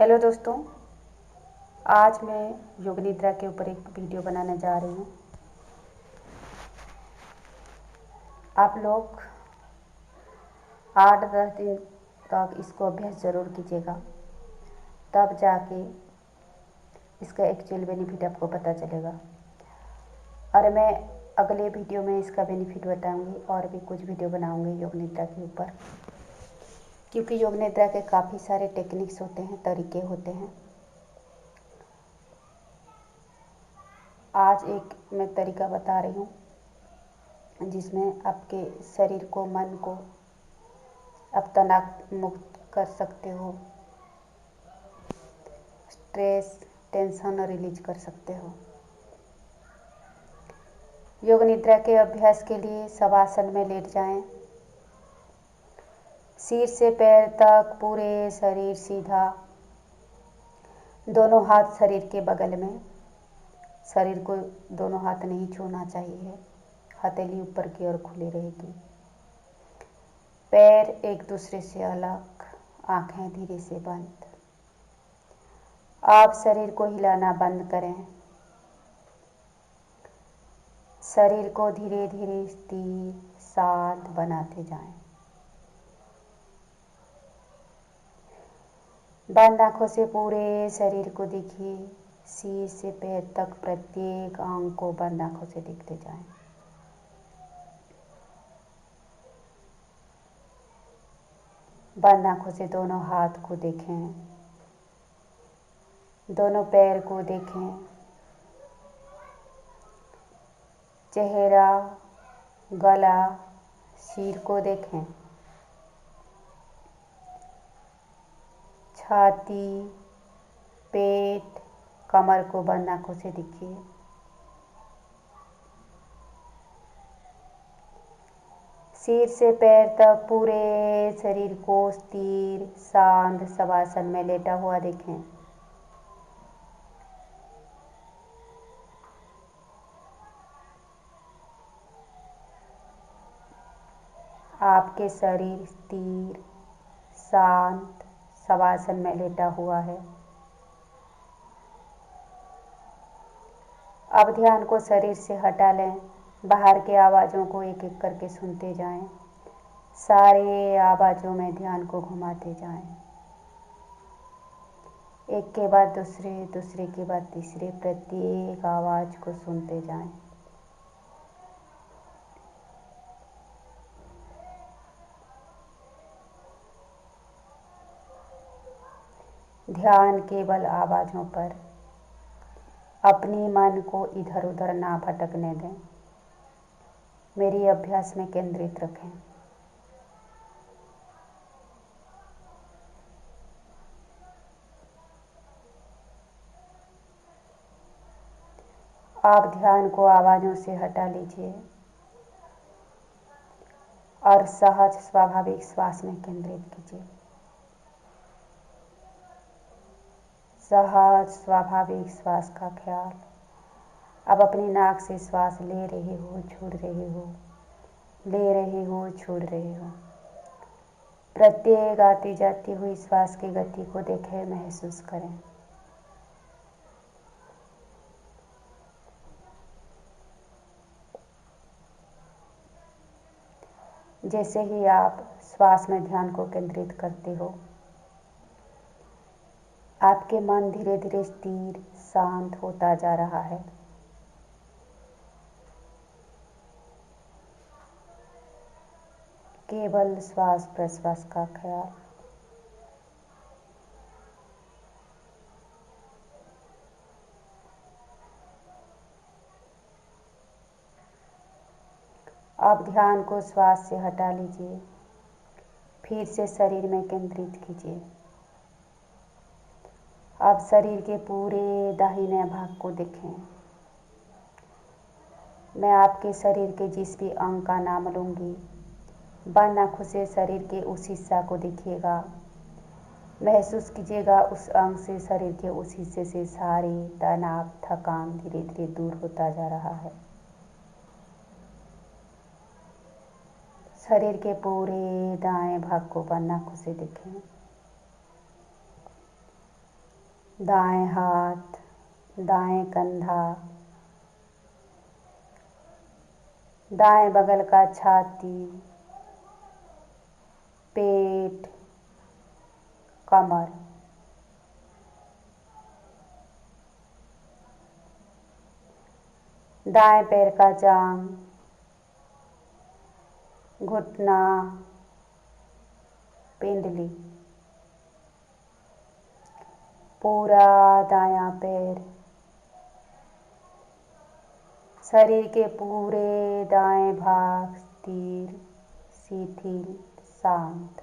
Hello दोस्तों, आज मैं योग निद्रा के ऊपर एक वीडियो बनाने जा रही हूँ। आप लोग 8-10 दिन तक इसको अभ्यास ज़रूर कीजिएगा, तब जाके इसका एक्चुअल बेनिफिट आपको पता चलेगा। और मैं अगले वीडियो में इसका बेनिफिट बताऊंगी और भी कुछ वीडियो बनाऊंगी योग निद्रा के ऊपर, क्योंकि योग निद्रा के काफ़ी सारे टेक्निक्स होते हैं, तरीके होते हैं। आज एक मैं तरीका बता रही हूँ जिसमें आपके शरीर को, मन को आप तनाव मुक्त कर सकते हो, स्ट्रेस, टेंशन रिलीज कर सकते हो। योग निद्रा के अभ्यास के लिए शवासन में लेट जाएं। सिर से पैर तक पूरे शरीर सीधा, दोनों हाथ शरीर के बगल में। शरीर को दोनों हाथ नहीं छूना चाहिए, हथेली ऊपर की ओर खुली रहेगी। पैर एक दूसरे से अलग, आंखें धीरे से बंद। आप शरीर को हिलाना बंद करें। शरीर को धीरे धीरे स्थिर, शांत बनाते जाएं। बंद आंखों से पूरे शरीर को देखिए। सिर से पैर तक प्रत्येक अंग को बंद आंखों से देखते जाएं। बंद आंखों से दोनों हाथ को देखें, दोनों पैर को देखें, चेहरा, गला, सिर को देखें, छाती, पेट, कमर को बंद आंखों से देखिए। सिर से पैर तक पूरे शरीर को स्थिर, शांत शवासन में लेटा हुआ देखें। आपके शरीर स्थिर, शांत शवासन में लेटा हुआ है। अब ध्यान को शरीर से हटा लें। बाहर के आवाज़ों को एक एक करके सुनते जाएं। सारे आवाज़ों में ध्यान को घुमाते जाएं। एक के बाद दूसरे, दूसरे के बाद तीसरे, प्रत्येक आवाज़ को सुनते जाएं। ध्यान केवल आवाज़ों पर, अपनी मन को इधर उधर ना भटकने दें। मेरी अभ्यास में केंद्रित रखें। आप ध्यान को आवाज़ों से हटा लीजिए और सहज स्वाभाविक श्वास में केंद्रित कीजिए। सहज स्वाभाविक श्वास का ख्याल। अब अपनी नाक से श्वास ले रहे हो, छोड़ रहे हो, ले रहे हो, छोड़ रहे हो। प्रत्येक आती जाती हुई श्वास की गति को देखें, महसूस करें। जैसे ही आप श्वास में ध्यान को केंद्रित करते हो, आपके मन धीरे धीरे स्थिर, शांत होता जा रहा है। केवल श्वास प्रश्वास का ख्याल। अब ध्यान को श्वास से हटा लीजिए, फिर से शरीर में केंद्रित कीजिए। अब शरीर के पूरे दाहिने भाग को देखें। मैं आपके शरीर के जिस भी अंग का नाम लूँगी, बंद आँखों से शरीर के उस हिस्सा को देखिएगा। महसूस कीजिएगा उस अंग से, शरीर के उस हिस्से से सारी तनाव, थकान धीरे धीरे दूर होता जा रहा है। शरीर के पूरे दाएं भाग को बंद आँखों से देखें। दाएं हाथ, दाएं कंधा, दाएं बगल का छाती, पेट, कमर, दाएं पैर का जांघ, घुटना, पिंडली, पूरा दायां पैर, शरीर के पूरे दाएं भाग स्थिर, शिथिल, शांत।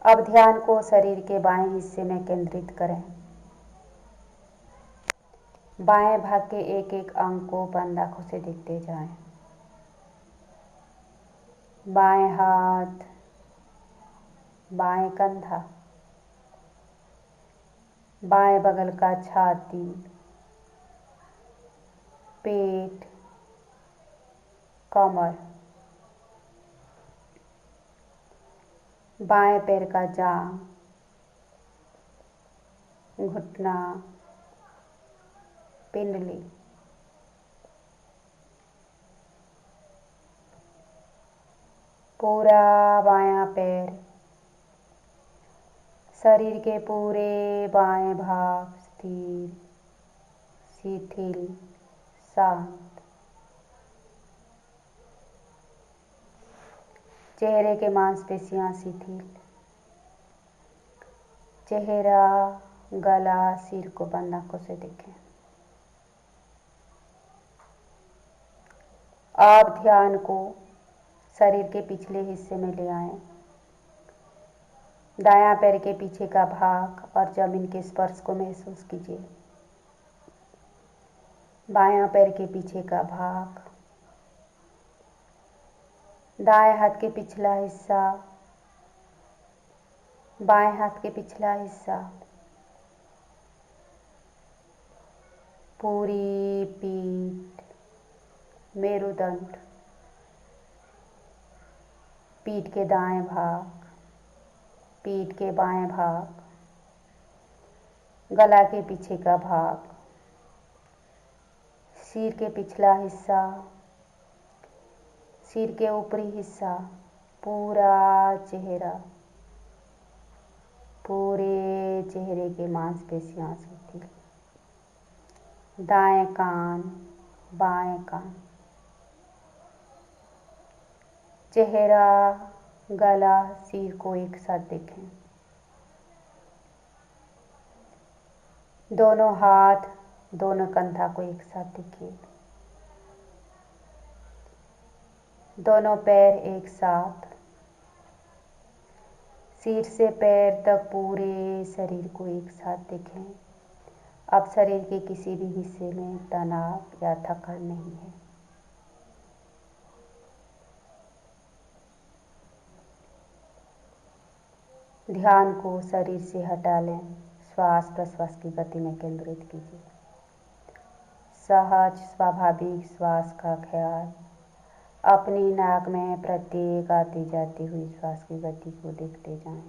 अब ध्यान को शरीर के बाएं हिस्से में केंद्रित करें। बाएं भाग के एक एक अंग को बंद आंखों से देखते जाएं। बाएं हाथ, बाएं कंधा, बाएं बगल का छाती, पेट, कमर, बाएं पैर का जांघ, घुटना, पिंडली, पूरा बायां पैर, शरीर के पूरे बाएं भाग स्थिर, शिथिल, शांत। चेहरे के मांसपेशियां शिथिल, चेहरा, गला, सिर को बंद आंखों से देखें। आप ध्यान को शरीर के पिछले हिस्से में ले आएं। दायां पैर के पीछे का भाग और जमीन के स्पर्श को महसूस कीजिए। बायां पैर के पीछे का भाग, दाएं हाथ के पिछला हिस्सा, बाएं हाथ के पिछला हिस्सा, पूरी पीठ, मेरुदंड, पीठ के दाएं भाग, पीठ के बाएं भाग, गला के पीछे का भाग, सिर के पिछला हिस्सा, सिर के ऊपरी हिस्सा, पूरा चेहरा, पूरे चेहरे के मांसपेशियां शिथिल, दाएं कान, बाएं कान, चेहरा, गला, सिर को एक साथ देखें। दोनों हाथ, दोनों कंधा को एक साथ देखिए। दोनों पैर एक साथ, सिर से पैर तक पूरे शरीर को एक साथ देखें। अब शरीर के किसी भी हिस्से में तनाव या थकान नहीं है। ध्यान को शरीर से हटा लें, श्वास प्रश्वास की गति में केंद्रित कीजिए। सहज स्वाभाविक श्वास का ख्याल, अपनी नाक में प्रत्येक आती जाती हुई श्वास की गति को देखते जाएं।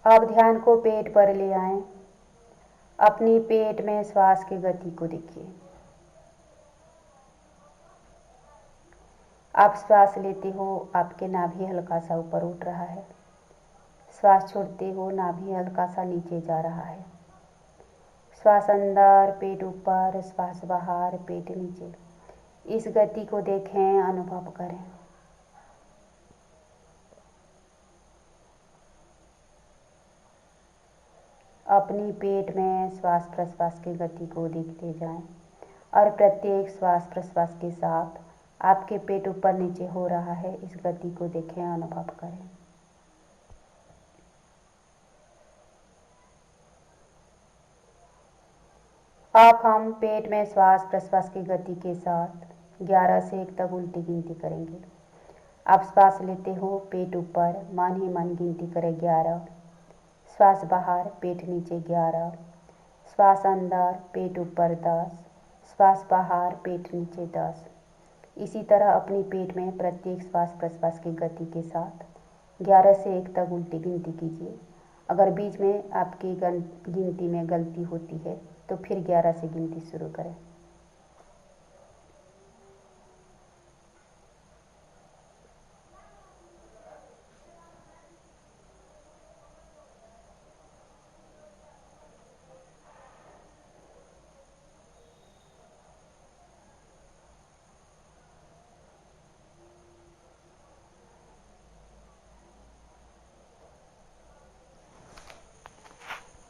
अब ध्यान को पेट पर ले आएं। अपनी पेट में श्वास की गति को देखिए। आप श्वास लेते हो, आपके नाभि हल्का सा ऊपर उठ रहा है। श्वास छोड़ते हो, नाभि हल्का सा नीचे जा रहा है। श्वास अंदर, पेट ऊपर, श्वास बाहर, पेट नीचे। इस गति को देखें, अनुभव करें। अपनी पेट में श्वास प्रश्वास की गति को देखते जाएं और प्रत्येक श्वास प्रश्वास के साथ आपके पेट ऊपर नीचे हो रहा है, इस गति को देखें, अनुभव करें। अब हम पेट में श्वास प्रश्वास की गति के साथ 11 से 1 तक उल्टी गिनती करेंगे। आप श्वास लेते हो, पेट ऊपर, मन ही मन गिनती करें 11। श्वास बाहर पेट नीचे 11, श्वास अंदर पेट ऊपर 10, श्वास बाहर पेट नीचे 10। इसी तरह अपनी पेट में प्रत्येक श्वास प्रश्वास की गति के साथ 11 से 1 तक उल्टी गिनती कीजिए। अगर बीच में आपकी गिनती में गलती होती है तो फिर 11 से गिनती शुरू करें।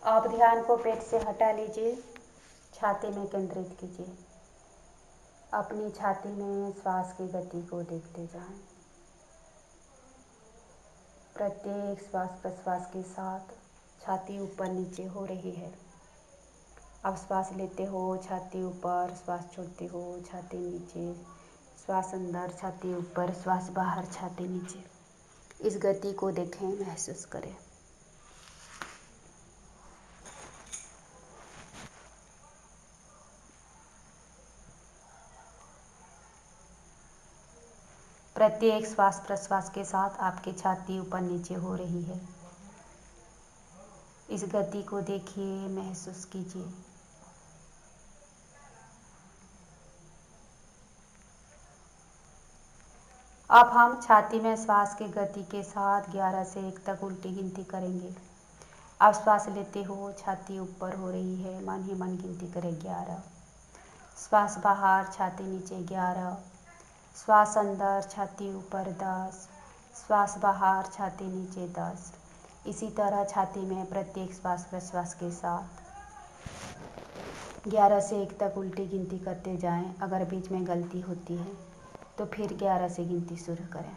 आप ध्यान को पेट से हटा लीजिए, छाती में केंद्रित कीजिए। अपनी छाती में श्वास की गति को देखते जाएं। प्रत्येक श्वास प्रश्वास के साथ छाती ऊपर नीचे हो रही है। अब श्वास लेते हो छाती ऊपर, श्वास छोड़ते हो छाती नीचे, श्वास अंदर छाती ऊपर, श्वास बाहर छाती नीचे। इस गति को देखें, महसूस करें। प्रत्येक श्वास प्रश्वास के साथ आपकी छाती ऊपर नीचे हो रही है। इस गति को देखिए, महसूस कीजिए। अब हम छाती में श्वास की गति के साथ 11 से 1 तक उल्टी गिनती करेंगे। अब श्वास लेते हो छाती ऊपर हो रही है, मन ही मन गिनती करें 11। श्वास बाहर छाती नीचे 11, श्वास अंदर छाती ऊपर 10, श्वास बाहर छाती नीचे 10। इसी तरह छाती में प्रत्येक श्वास प्रश्वास के साथ 11 से 1 तक उल्टी गिनती करते जाएं। अगर बीच में गलती होती है तो फिर 11 से गिनती शुरू करें।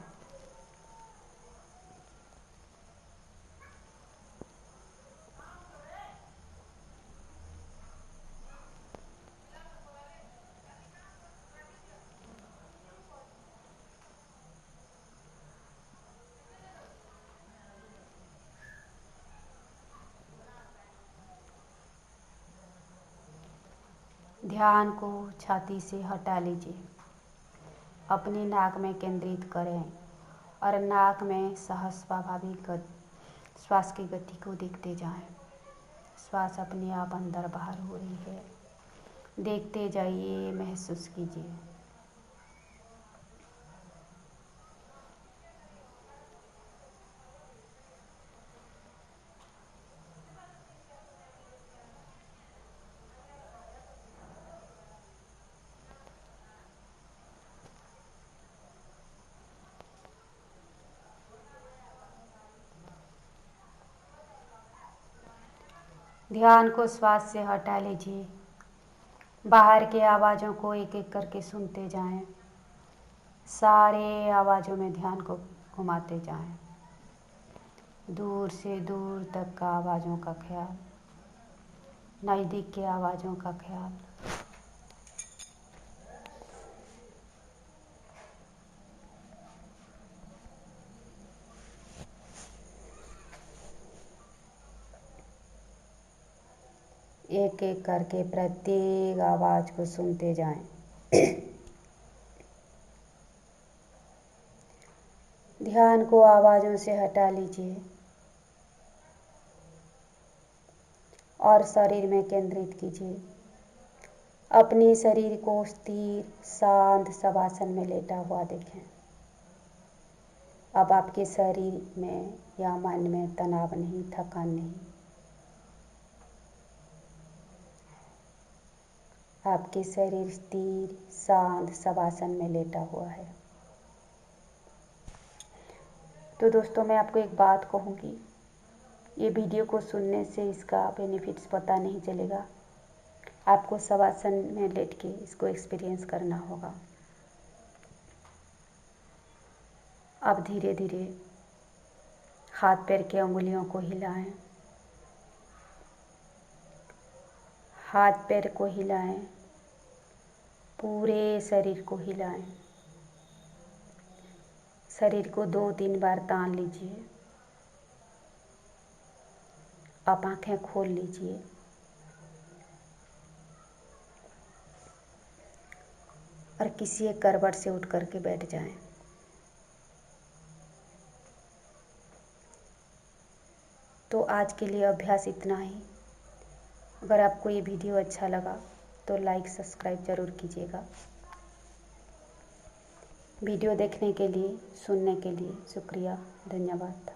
ध्यान को छाती से हटा लीजिए, अपनी नाक में केंद्रित करें और नाक में सहज स्वाभाविक श्वास की गति को देखते जाएं। श्वास अपने आप अंदर बाहर हो रही है, देखते जाइए, महसूस कीजिए। ध्यान को श्वास से हटा लीजिए, बाहर के आवाज़ों को एक एक करके सुनते जाएं। सारे आवाज़ों में ध्यान को घुमाते जाएं। दूर से दूर तक का आवाज़ों का ख्याल, नज़दीक के आवाज़ों का ख्याल। एक एक करके प्रत्येक आवाज़ को सुनते जाएं। ध्यान को आवाज़ों से हटा लीजिए और शरीर में केंद्रित कीजिए। अपने शरीर को स्थिर शांत शवासन में लेटा हुआ देखें। अब आपके शरीर में या मन में तनाव नहीं, थकान नहीं। आपके शरीर स्थिर शांत शवासन में लेटा हुआ है। तो दोस्तों, मैं आपको एक बात कहूँगी, ये वीडियो को सुनने से इसका बेनिफिट्स पता नहीं चलेगा। आपको शवासन में लेट के इसको एक्सपीरियंस करना होगा। अब धीरे धीरे हाथ पैर की अंगुलियों को हिलाएं, हाथ पैर को हिलाएं, पूरे शरीर को हिलाएं। शरीर को 2-3 बार तान लीजिए। आप आंखें खोल लीजिए और किसी एक करवट से उठ करके बैठ जाएं। तो आज के लिए अभ्यास इतना ही। अगर आपको ये वीडियो अच्छा लगा तो लाइक सब्सक्राइब ज़रूर कीजिएगा। वीडियो देखने के लिए, सुनने के लिए शुक्रिया, धन्यवाद।